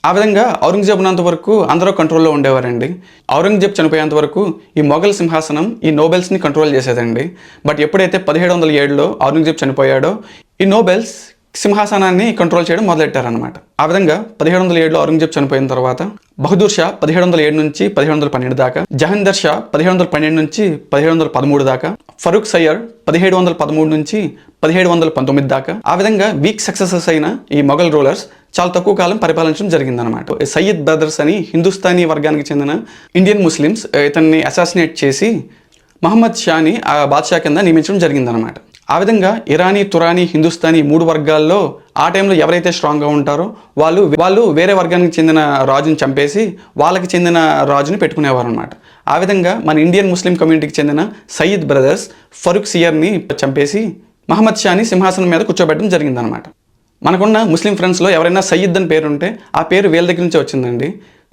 ఆ విధంగా ఔరంగజేబ్ ఉన్నంత వరకు అందరూ కంట్రోల్లో ఉండేవారండి. ఔరంగజేబ్ చనిపోయేంత వరకు ఈ మొఘల్ సింహాసనం ఈ నోబెల్స్ని కంట్రోల్ చేసేదండి. బట్ ఎప్పుడైతే 1707లో ఔరంగజేబ్ చనిపోయాడో ఈ నోబెల్స్ సింహాసనాన్ని కంట్రోల్ చేయడం మొదలెట్టారనమాట. ఆ విధంగా 1707లో ఔరంగజేబ్ చనిపోయిన తర్వాత బహదూర్ షా 1707 నుంచి 1712 దాకా, జహందర్ షా 1712 నుంచి 1713 దాకా, ఫరూక్ సయ్యర్ 1713 నుంచి 1719 దాకా, ఆ విధంగా వీక్ సక్సెసెస్ అయిన ఈ మొఘల్ రూలర్స్ చాలా తక్కువ కాలం పరిపాలించడం జరిగిందనమాట. సయ్యద్ బ్రదర్స్ అని హిందుస్థానీ వర్గానికి చెందిన ఇండియన్ ముస్లిమ్స్ ఇతన్ని అసాసినేట్ చేసి మహమ్మద్ షాని ఆ బాద్షా కింద నియమించడం జరిగిందనమాట. ఆ విధంగా ఇరానీ, తురానీ, హిందుస్థానీ 3 వర్గాల్లో ఆ టైంలో ఎవరైతే స్ట్రాంగ్గా ఉంటారో వాళ్ళు వేరే వర్గానికి చెందిన రాజుని చంపేసి వాళ్ళకి చెందిన రాజుని పెట్టుకునేవారు అనమాట. ఆ విధంగా మన ఇండియన్ ముస్లిం కమ్యూనిటీకి చెందిన సయ్యద్ బ్రదర్స్ ఫరూక్ సియర్ని చంపేసి మహమ్మద్ షాని సింహాసనం మీద కూర్చోబెట్టడం జరిగిందనమాట. మనకున్న ముస్లిం ఫ్రెండ్స్లో ఎవరైనా సయ్యద్ అని పేరు ఉంటే ఆ పేరు వీళ్ళ దగ్గర నుంచే వచ్చిందండి.